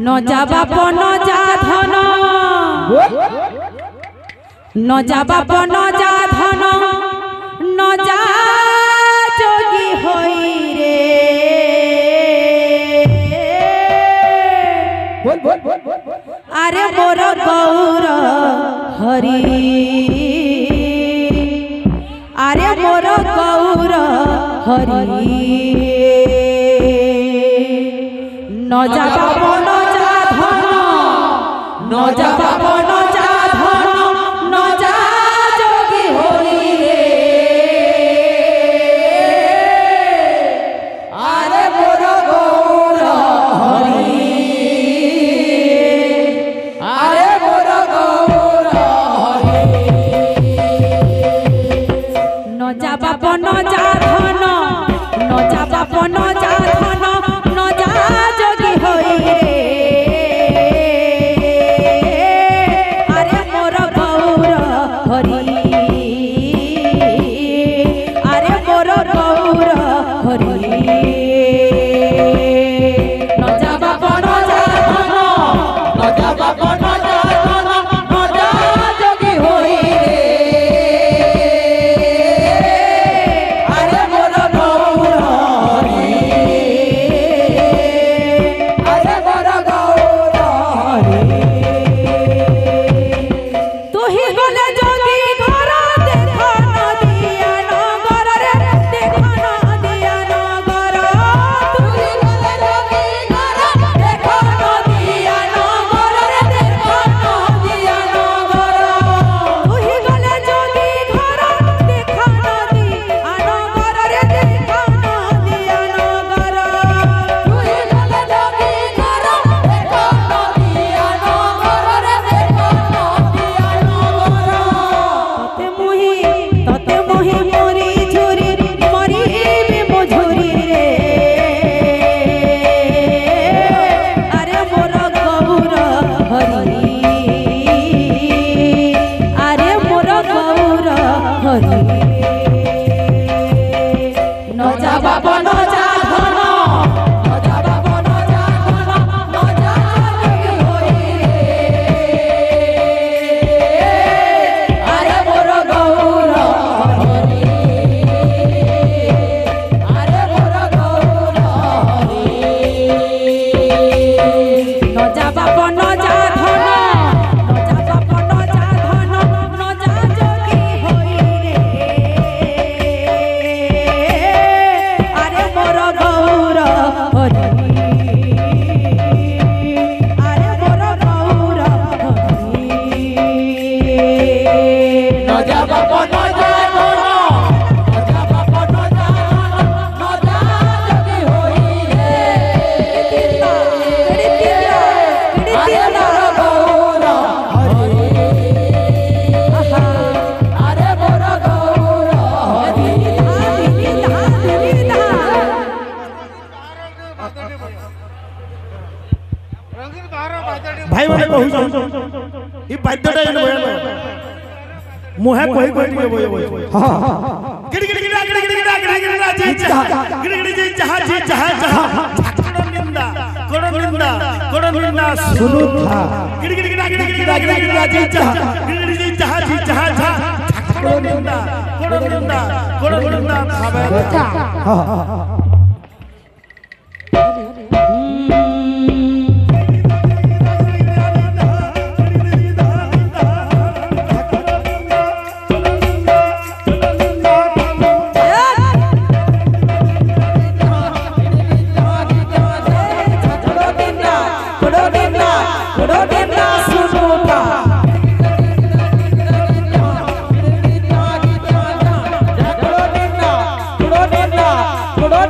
নজা বাপ নজা ধন নজা বাপ নজা ধন নজা যোগী হই রে আরে মোর গৌর হরি আরে মোর গৌর হরি নজা বাপ নজা ধন নজা বাপ নজা ধন নজা যোগী হই রে আরে মোর গৌর হরি আরে মোর গৌর হরি নজা বাপ নজা ধন নজা বাপ নজা ধন নজা যোগী হই রে আরে মোর গৌর হরি আরে মোর গৌর হরি নজা বাপ নজা ধন নজা বাপ নজা ধন নজা যোগী হই রে আরে মোর গৌর হরি আরে মোর গৌর হরি তুহি গলে যোগী ঘর দেখ নদিয়া নগর রে দেখ নদিয়া নগর তুহি গলে যোগী ঘর দেখ নদিয়া নগর রে দেখ নদিয়া নগর তুহি গলে যোগী ঘর দেখ নদিয়া নগর রে দেখ নদিয়া নগর তুহি গলে যোগী ঘর দেখ নদিয়া নগর রে দেখ নদিয়া নগর ততে মোহি মরি ঝুরি মরিবি মধুরি রে আরে মোর গৌর হরি আরে মোর গৌর হরি নজা বাপ নজা ধন নজা বাপ নজা ধন নজা যোগী হই রে আরে মোর গৌর হরি আরে মোর গৌর হরি নজা বাপ নজা ধন নজা বাপ নজা ধন নজা যোগী হই রে আরে মোর গৌর হরি আরে মোর গৌর হরি নজা বাপ নজা ধন নজা বাপ নজা ধন নজা যোগী হই রে আরে মোর গৌর হরি আরে মোর গৌর হরি भाई माने कहू ई बाध्यटा एने बयान मुहे कहि कहि के बोय बोय हां गिड़ गिड़ गिड़ गिड़ गिड़ गिड़ गिड़ जी गिड़ गिड़ जी जहां जी जहां जहां कोड़ निंदा सुनु था गिड़ गिड़ गिड़ गिड़ गिड़ गिड़ जी जहां गिड़ गिड़ जी जहां जी जहां जहां कोड़ निंदा खावे हां Kudo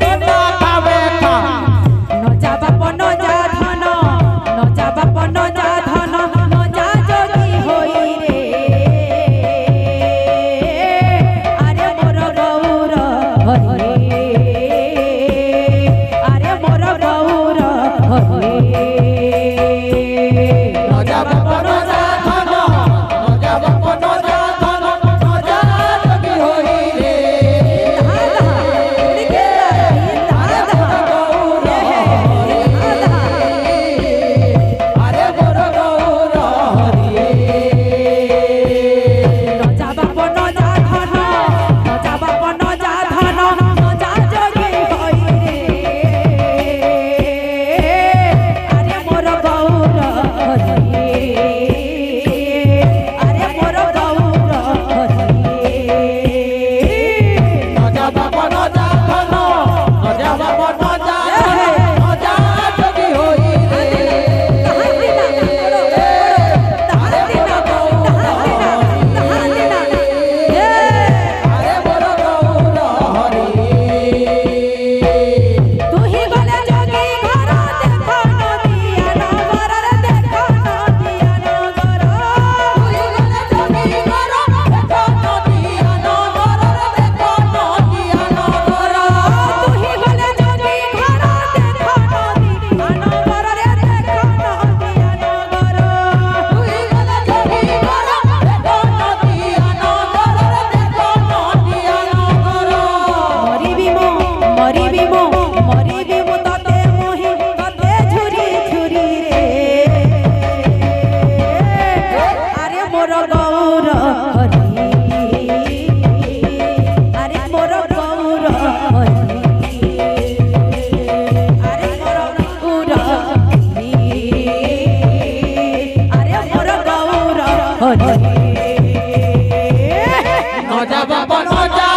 গৌর হরি আরে মোর গৌর হরি আরে মোর গৌর হরি আরে মোর গৌর হরি নজা বাবা নজা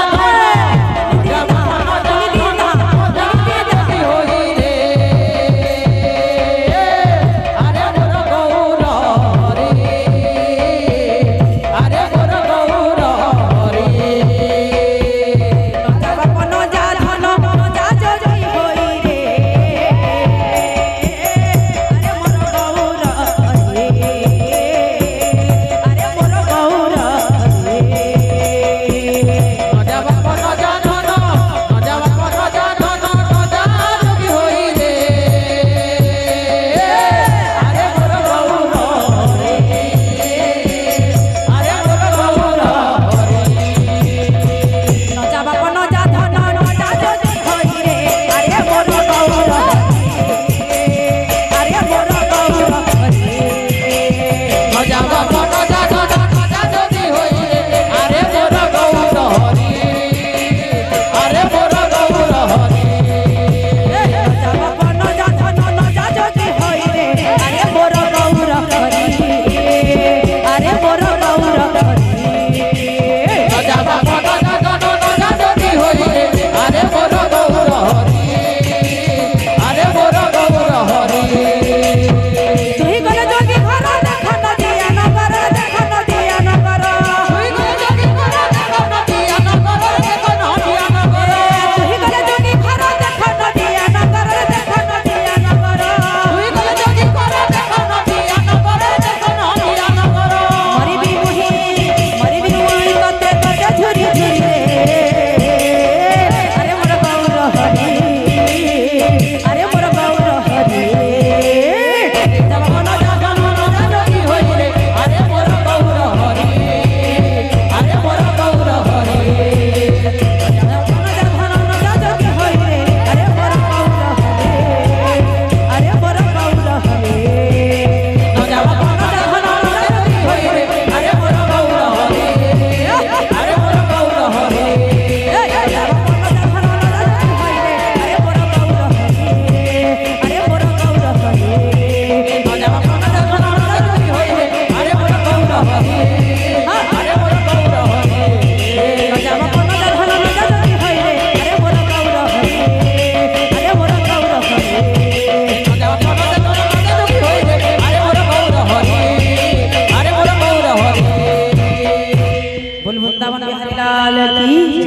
वृंदावन बिहारी लाल की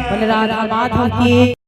बोले राधा माधव की।